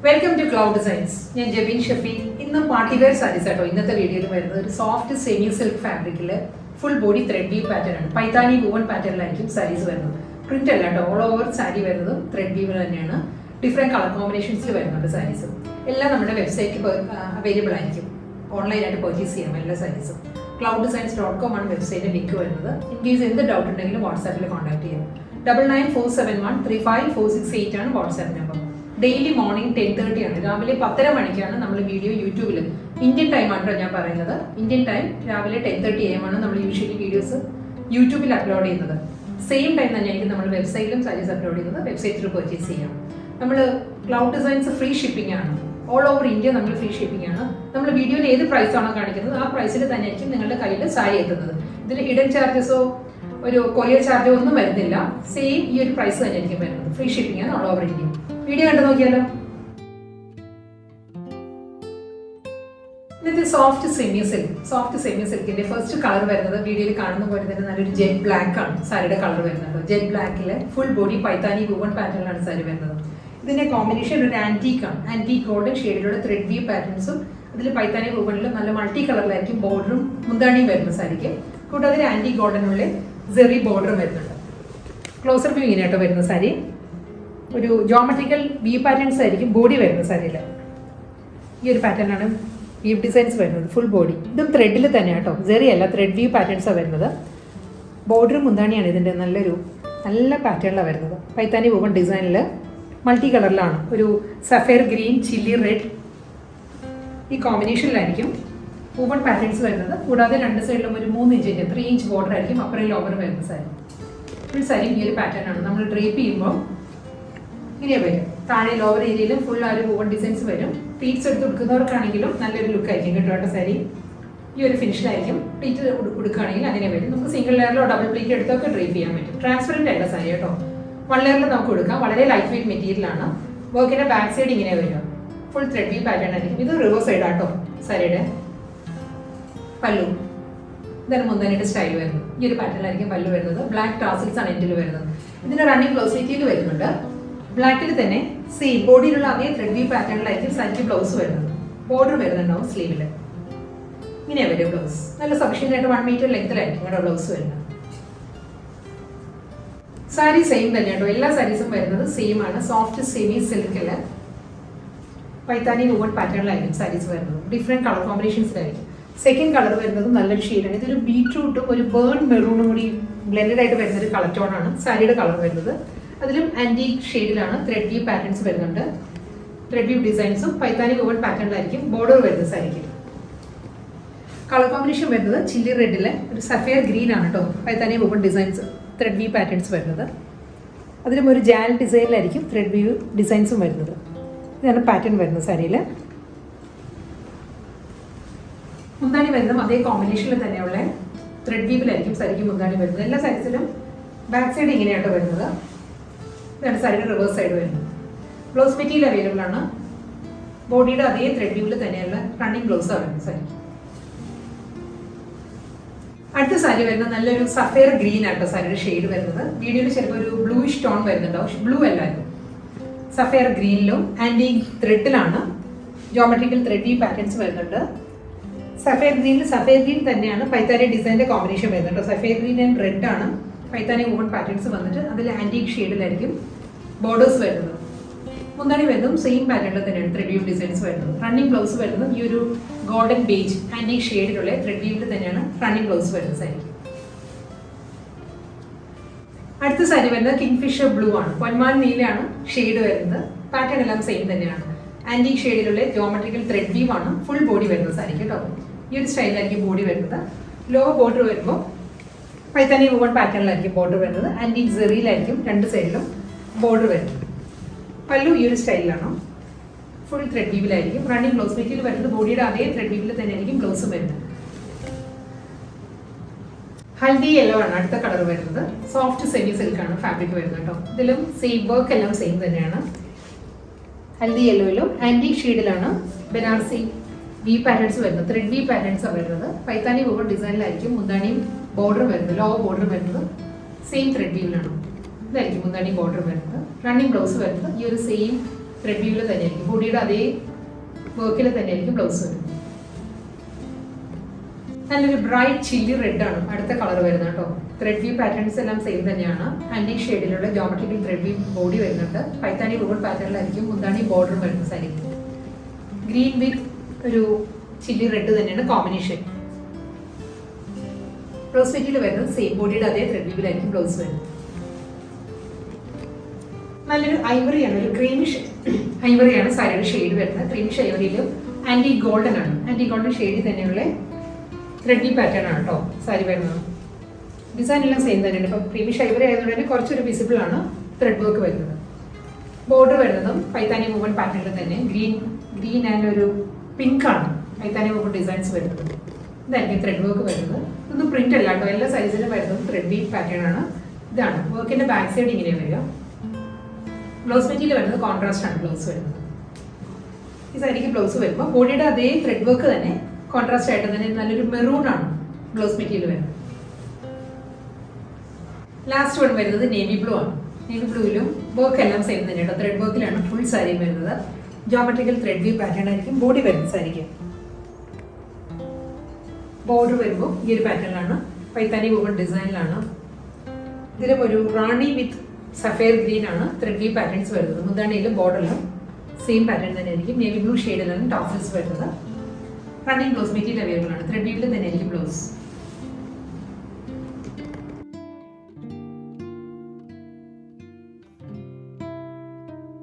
Welcome to cloud designs. ഞാൻ ജബീൻ ഷഫി. ഇന്ന് party wear saris ആട്ടോ ഇന്നത്തെ വീഡിയോയിൽ വരുന്നത്. ഒരു സോഫ്റ്റ് സെമി സിൽക്ക് ഫാബ്രിക്കിൽ full body thread we've pattern ആണ്. പൈത്താനി വൂവൺ പാറ്റേണിലായിരിക്കും സാരീസ് വരുന്നത്. പ്രിന്റ് അല്ല കേട്ടോ, ഓൾ ഓവർ സാരി വരുന്നതും ത്രെഡ് വീവ് തന്നെയാണ്. ഡിഫറെന്റ് കളർ കോമ്പിനേഷൻസിൽ വരുന്നുണ്ട് സാരീസ്. എല്ലാം നമ്മുടെ വെബ്സൈറ്റിൽ അവൈലബിൾ ആയിരിക്കും. ഓൺലൈനായിട്ട് പർച്ചേസ് ചെയ്യാം എല്ലാ സാരീസും. clouddesigns.com ആണ് വെബ്സൈറ്റിൽ ലിങ്ക് വരുന്നത്. ഇൻ കേസ് എന്ത് ഡൗട്ട് ഉണ്ടെങ്കിലും വാട്സാപ്പിൽ കോൺടാക്ട് ചെയ്യാം. 9947135468 ആണ് വാട്സാപ്പ് നമ്പർ. ഡെയിലി മോർണിംഗ് 10:30 ആണ്. രാവിലെ 10:30 മണിക്കാണ് നമ്മൾ വീഡിയോ യൂട്യൂബിൽ, ഇന്ത്യൻ ടൈം ആണോ ഞാൻ പറയുന്നത്, ഇന്ത്യൻ ടൈം രാവിലെ 10:30 AM ആണ് നമ്മൾ യൂഷ്വലി വീഡിയോസ് യൂട്യൂബിൽ അപ്ലോഡ് ചെയ്യുന്നത്. സെയിം ടൈം തന്നെയായിരിക്കും നമ്മൾ വെബ്സൈറ്റിലും സാരീസ് അപ്ലോഡ് ചെയ്യുന്നത്. വെബ്സൈറ്റിൽ പർച്ചേസ് ചെയ്യാം. നമ്മൾ ക്ലൗഡ് ഡിസൈൻസ് ഫ്രീ ഷിപ്പിംഗ് ആണ്. ഓൾ ഓവർ ഇന്ത്യ നമ്മൾ ഫ്രീ ഷിപ്പിംഗ് ആണ്. നമ്മൾ വീഡിയോയിൽ ഏത് പ്രൈസ് ആണോ കാണിക്കുന്നത് ആ പ്രൈസിൽ തന്നെയായിരിക്കും നിങ്ങളുടെ കയ്യിൽ സാരി എത്തുന്നത്. ഇതിൽ ഹിഡൻ ചാർജസോ ഒരു കൊറിയർ ചാർജോ ഒന്നും വരുന്നില്ല. സെയിം ഈ ഒരു പ്രൈസ് തന്നെയായിരിക്കും വരുന്നത്. ഫ്രീ ഷിപ്പിംഗ് ആണ് ഓൾ ഓവർ ഇന്ത്യ. വീഡിയോ കണ്ടു നോക്കിയാലോ. ഇന്നത്തെ സോഫ്റ്റ് സെമി സിൽക്കിന്റെ ഫസ്റ്റ് കളർ വരുന്നത് വീഡിയോയിൽ കാണുന്ന പോലെ തന്നെ നല്ലൊരു ജെറ്റ് ബ്ലാക്ക് ആണ് സാരിയുടെ കളർ വരുന്നത്. ജെറ്റ് ബ്ലാക്കിലെ ഫുൾ ബോഡി പൈത്താനി വൂവൺ പാറ്റേണിലാണ് സാരി വരുന്നത്. ഇതിന്റെ കോമ്പിനേഷൻ ഒരു ആന്റീക് ആണ്. ആന്റീക് ഗോൾഡൻ ഷെയ്ഡിലുള്ള ത്രെഡ് വീവ് പാറ്റേൺസും അതിൽ പൈത്താനി വൂവണിൽ നല്ല മൾട്ടി കളറിലായിരിക്കും ബോർഡറും മുന്താണിയും വരുന്ന സാരിക്ക്. കൂടാതെ ആന്റീക് ഗോൾഡനുള്ള സെറി ബോർഡറും വരുന്നുണ്ട്. ക്ലോസർ വ്യൂ ഇങ്ങനെയാട്ടോ വരുന്ന സാരി. ഒരു ജോമെട്രിക്കൽ വീവ് പാറ്റേൺസ് ആയിരിക്കും ബോഡി വരുന്ന സാരിയിൽ. ഈ ഒരു പാറ്റേൺ ആണ് വീവ് ഡിസൈൻസ് വരുന്നത്. ഫുൾ ബോഡി ഇതും ത്രെഡിൽ തന്നെയാണ് കേട്ടോ, സെറി അല്ല, ത്രെഡ് വീവ് പാറ്റേൺസാണ് വരുന്നത്. ബോർഡറും മുന്താണിയാണ് ഇതിൻ്റെ നല്ല പാറ്റേണിലാണ് വരുന്നത്. പൈത്താനി വൂവൺ ഡിസൈനിൽ മൾട്ടി കളറിലാണ്. ഒരു സഫയർ ഗ്രീൻ, ചില്ലി റെഡ് ഈ കോമ്പിനേഷനിലായിരിക്കും വൂവൺ പാറ്റേൺസ് വരുന്നത്. കൂടാതെ രണ്ട് സൈഡിലും ഒരു 3 ഇഞ്ചിൻ്റെ 3 ഇഞ്ച് ബോർഡർ ആയിരിക്കും അപ്പുറം ലോവർ വരുന്ന സാരി. ഫുൾ സാരി ഈ ഒരു പാറ്റേൺ ആണ്. നമ്മൾ ഡ്രേപ്പ് ചെയ്യുമ്പോൾ ഇങ്ങനെ വരും. താഴെ ലോവർ ഏരിയയിലും ഫുൾ ആ ഒരു വൂവൺ ഡിസൈൻസ് വരും. പ്ലീറ്റ്സ് എടുത്ത് കൊടുക്കുന്നവർക്കാണെങ്കിലും നല്ലൊരു ലുക്ക് ആയിരിക്കും കേട്ടോ സാരി. ഈ ഒരു ഫിനിഷിലായിരിക്കും. പ്ലീറ്റ് കൊടുക്കുകയാണെങ്കിൽ അങ്ങനെ വരും. നമുക്ക് സിംഗിൾ ലെയറിലോ ഡബിൾ പ്ലീറ്റ് എടുത്തൊക്കെ ഡ്രേപ്പ് ചെയ്യാൻ പറ്റും. ട്രാൻസ്പെറൻറ്റ് അല്ല സാരി കേട്ടോ. 1 ലെയറിൽ നമുക്ക് കൊടുക്കാം. വളരെ ലൈറ്റ് വെയിറ്റ് മെറ്റീരിയലാണ്. വർക്കിന്റെ ബാക്ക് സൈഡ് ഇങ്ങനെ വരും. ഫുൾ ത്രെഡ് വീവ് പാറ്റേൺ ആയിരിക്കും. ഇത് റിവേഴ്സ് സൈഡ് ആട്ടോ സാരിയുടെ. പല്ലു ഇതാണ് മുന്താനിയുടെ സ്റ്റൈൽ വരുന്നത്. ഈ ഒരു പാറ്റേണിലായിരിക്കും പല്ലു വരുന്നത്. ബ്ലാക്ക് ടാസിൽസ് ആണ് എൻഡിൽ വരുന്നത്. ഇതിന്റെ റണ്ണിങ് ബ്ലൗസ് മെറ്റീരിയൽ വരുന്നുണ്ട്. ബ്ലാക്കിൽ തന്നെ സെയിം ബോഡിയിലുള്ള അതേ ത്രെഡ് വീവ് പാറ്റേണിലായിരിക്കും സാരിക്ക് ബ്ലൗസ് വരുന്നത്. ബോർഡർ വരുന്നുണ്ടാവും സ്ലീവിൽ. ഇങ്ങനെയാണ് വരും ബ്ലൗസ്. നല്ല സഫീഷ്യൻ്റ് ആയിട്ട് 1 മീറ്റർ ലെങ്ത്തിലായിരിക്കും ഇവിടെ ബ്ലൗസ് വരുന്നത്. സാരി സെയിം തന്നെ കേട്ടോ. എല്ലാ സാരീസും വരുന്നത് സെയിം ആണ്. സോഫ്റ്റ് സെമി സിൽക്കിൽ പൈത്താനി വൂവൺ പാറ്റേണിലായിരിക്കും സാരീസ് വരുന്നത്. ഡിഫറെന്റ് കളർ കോമ്പിനേഷൻസിലായിരിക്കും. സെക്കൻഡ് കളർ വരുന്നത് നല്ലൊരു ഷെയ്ഡാണ്. ഇതൊരു ബീട്രൂട്ടും ഒരു ബേൺ മെറൂണും കൂടി ബ്ലെൻഡഡ് ആയിട്ട് വരുന്ന ഒരു കളർ ടോണാണ് സാരിയുടെ കളർ വരുന്നത്. അതിലും ആന്റീക് ഷെയ്ഡിലാണ് ത്രെഡ് വീവ് പാറ്റേൺസ് വരുന്നുണ്ട്. ത്രെഡ് വീവ് ഡിസൈൻസും പൈത്താനി വൂവൺ പാറ്റേണിലായിരിക്കും ബോർഡർ വരുന്നത് സാരിക്ക്. കളർ കോമ്പിനേഷൻ വരുന്നത് ചില്ലി റെഡിലെ ഒരു സഫയർ ഗ്രീൻ ആണ് കേട്ടോ. Paithani woven designs thread weave patterns വരുന്നത്. അതിലും ഒരു ജാൽ ഡിസൈനിലായിരിക്കും ത്രെഡ് വീവ് ഡിസൈൻസും വരുന്നത്. ഇതാണ് പാറ്റേൺ വരുന്നത് സാരിയിൽ. മുന്താണി വരുന്നതും അതേ കോമ്പിനേഷനിൽ തന്നെയുള്ള ത്രെഡ് വീവിലായിരിക്കും സാരിക്ക് മുന്താണി വരുന്നത്. എല്ലാ സാരീസിലും ബാക്ക് സൈഡ് ഇങ്ങനെയാട്ടോ വരുന്നത്. ഇതാണ് സാരിയുടെ റിവേഴ്സ് സൈഡ് വരുന്നത്. ബ്ലൗസ് മെറ്റീരിയൽ അവൈലബിൾ ആണ്. ബോഡിയുടെ അതേ ത്രെഡ് വീവിൽ തന്നെയുള്ള റണ്ണിങ് ബ്ലൗസാണ് വരുന്നത് സാരി. അടുത്ത സാരി വരുന്നത് നല്ലൊരു സഫയർ ഗ്രീൻ ആട്ടോ സാരിയുടെ ഷെയ്ഡ് വരുന്നത്. വീഡിയോയിൽ ചിലപ്പോൾ ഒരു ബ്ലൂയിഷ് ടോൺ വരുന്നുണ്ടാവും. ബ്ലൂ അല്ലായിരുന്നു. സഫയർ ഗ്രീനിലും ആന്റീക് ത്രെഡിലാണ് ജോമെട്രിക്കൽ ത്രെഡ് വീവ് പാറ്റേൺസ് വരുന്നുണ്ട്. സഫയർ ഗ്രീൻ തന്നെയാണ് പൈത്താനി ഡിസൈനിന്റെ കോമ്പിനേഷൻ വരുന്നുണ്ട്. സഫയർ ഗ്രീൻ ആൻഡ് റെഡ് ആണ് പൈത്താനി വൂവൺ പാറ്റേൺസ് വന്നിട്ട് അതിൽ ആന്റീക് ഷെയ്ഡിലായിരിക്കും ബോർഡേഴ്സ് വരുന്നത്. മുന്താണി വരുന്നതും സെയിം പാറ്റേണിൽ തന്നെയാണ് ത്രെഡ് വീവ് ഡിസൈൻസ് വരുന്നത്. റണ്ണിങ് ബ്ലൗസ് വരുന്നത് ഈ ഒരു ഗോൾഡൻ ബേജ് ആന്റീക് ഷെയ്ഡിലുള്ള ത്രെഡ് വീവിൽ തന്നെയാണ് റണ്ണിങ് ബ്ലൗസ് വരുന്നത് സാരി. അടുത്ത സാരി വരുന്നത് കിങ്ഫിഷർ ബ്ലൂ ആണ്. പൊന്മാൻ നീലയാണ് ഷെയ്ഡ് വരുന്നത്. പാറ്റേൺ എല്ലാം സെയിം തന്നെയാണ്. ആന്റീക് ഷെയ്ഡിലുള്ള ജോമെട്രിക്കൽ ത്രെഡ് വീവ് ആണ് ഫുൾ ബോഡി വരുന്നത് സാരിക്ക് കേട്ടോ. ഈ ഒരു സ്റ്റൈലിലായിരിക്കും ബോഡി വരുന്നത്. ലോവർ ബോർഡർ വരുമ്പോൾ പൈത്താനി വൂവൺ പാറ്റേണിലായിരിക്കും ബോർഡർ വരുന്നത്. ആന്റീക് സെറിയിലായിരിക്കും രണ്ട് സൈഡിലും ബോർഡർ വരുന്നത്. പല്ലു ഈ ഒരു സ്റ്റൈലിലാണ്. ഫുൾ ത്രെഡ് വീവിലായിരിക്കും. റണ്ണിങ് ബ്ലൗസ് മെറ്റീരിയൽ വരുന്നത് ബോഡിയുടെ അതേ ത്രെഡ് വീവിൽ തന്നെയായിരിക്കും ബ്ലൗസും വരുന്നത്. ഹൽദി യെല്ലോ ആണ് അടുത്ത കളർ വരുന്നത്. സോഫ്റ്റ് സെമി സിൽക്ക് ആണ് ഫാബ്രിക് വരുന്നത് കേട്ടോ. ഇതിലും സെയിം വർക്ക് എല്ലാം സെയിം തന്നെയാണ്. ഹൽദി യെല്ലോയിലും ആന്റീക് ഷെയ്ഡിലാണ് ബനാറസി വീവ് പാറ്റേൺസ് വരുന്നത്. ത്രെഡ് വീവ് പാറ്റേൺസ് ആണ് വരുന്നത്. പൈത്താനി വൂവൺ ഡിസൈനിലായിരിക്കും മുന്താണിയും ബോർഡർ വരുന്നത്. ലോവർ ബോർഡർ വരുന്നത് സെയിം ത്രെഡ് വീവിലാണ്. ഇതായിരിക്കും മുന്താണി ബോർഡർ വരുന്നത്. റണ്ണിങ് ബ്ലൗസ് വരുന്നത് ഈ ഒരു സെയിം ത്രെഡ് വീവിൽ തന്നെയായിരിക്കും, ബോഡിയുടെ അതേ വർക്കിൽ തന്നെയായിരിക്കും ബ്ലൗസ് വരുന്നത്. നല്ലൊരു ബ്രൈറ്റ് ചില്ലി റെഡ് ആണ് അടുത്ത കളർ വരുന്നത് കേട്ടോ. ത്രെഡ് വീവ് പാറ്റേൺസ് എല്ലാം സെയിം തന്നെയാണ്. ആന്റി ഷെയ്ഡിലുള്ള ജോമെട്രിക്കൽ ത്രെഡ് വീവ് ബോഡി വരുന്നുണ്ട്. പൈത്താനി വുവൺ പാറ്റേണിലായിരിക്കും മുന്താണി ബോർഡർ വരുന്ന സാരി. ഗ്രീൻ വിത്ത് ഒരു ചില്ലി റെഡ് തന്നെയാണ് കോമ്പിനേഷൻ. ബ്ലൗസ് മെറ്റീരിയൽ വരുന്നത് സെയിം ബോഡിയുടെ അതേ ത്രെഡ് വീവിലായിരിക്കും ബ്ലൗസ് വരുന്നത്. നല്ലൊരു ഐവറിയാണ്, ഒരു ക്രീമിഷ് ഐവറിയാണ് സാരിയുടെ ഷെയ്ഡ് വരുന്നത്. ക്രീമിഷ് ഐവറിയിലും ആന്റി ഗോൾഡൻ ആണ്. ആന്റി ഗോൾഡൻ ഷെയ്ഡിൽ തന്നെയുള്ള ത്രെഡ് വീവ് പാറ്റേൺ ആണ് കേട്ടോ സാരി വരുന്നത്. ഡിസൈൻ എല്ലാം സെയിം തന്നെയാണ്. ഇപ്പം ക്രീമിഷ് ഐവറി ആയതുകൊണ്ട് തന്നെ കുറച്ചൊരു വിസിബിൾ ആണ് ത്രെഡ് വർക്ക് വരുന്നത്. ബോർഡർ വരുന്നതും പൈത്താനി വുവൺ പാറ്റേണിൽ തന്നെ ഗ്രീൻ ആൻഡ് ഒരു പിങ്ക് ആണ് പൈത്താനി വുവൺ ഡിസൈൻസ് വരുന്നത്. ഇതായിരിക്കും ത്രെഡ് വർക്ക് വരുന്നത്. ഇതൊന്നും പ്രിന്റ് അല്ല കേട്ടോ, എല്ലാ സൈസിലും വരുന്നത് ത്രെഡ് വീവ് പാറ്റേൺ ആണ്. ഇതാണ് വർക്കിന്റെ ബാക്ക് സൈഡ് ഇങ്ങനെ വരിക. ബ്ലൗസ് മെറ്റീരിയൽ വരുന്നത് കോൺട്രാസ്റ്റ് ആണ് ബ്ലൗസ് വരുന്നത്. ഈ സാരിക്ക് ബ്ലൗസ് വരുമ്പോൾ ബോഡിയുടെ അതേ ത്രെഡ് വർക്ക് തന്നെ കോൺട്രാസ്റ്റ് ആയിട്ട് തന്നെ നല്ലൊരു മെറൂൺ ആണ് ബ്ലൗസ് മെറ്റീരിയൽ വരുന്നത്. ലാസ്റ്റ് വൺ വരുന്നത് നേവി ബ്ലൂ ആണ്. നേവി ബ്ലൂവിലും വർക്ക് എല്ലാം സെയിം തന്നെയാണ്. ത്രെഡ് വർക്കിലാണ് ഫുൾ സാരി വരുന്നത്. ജോമെട്രിക്കൽ ത്രെഡ് വീവ് പാറ്റേൺ ആയിരിക്കും ബോഡി വരുന്നത് സാരിക്ക്. ബോർഡർ വരുമ്പോൾ ഈ ഒരു പാറ്റേണിലാണ്, പൈത്താനി വുവൺ ഡിസൈനിലാണ്. ഇതിലും ഒരു റാണി വിത്ത് സഫയർ ഗ്രീൻ ആണ് ത്രെഡ് വീവ് പാറ്റേൺസ് വരുന്നത്. മുന്താണിയിലും ബോർഡറിലും സെയിം പാറ്റേൺ തന്നെ ആയിരിക്കും. നേവി ബ്ലൂ ഷെയ്ഡിലാണ് ടാസൽസ് വരുന്നത്. റണ്ണിങ് ബ്ലൗസ് മെറ്റീരിയൽ അവൈലബിൾ ആണ്. ത്രെഡ് വീവിൽ തന്നെ ആയിരിക്കും ബ്ലൗസ്.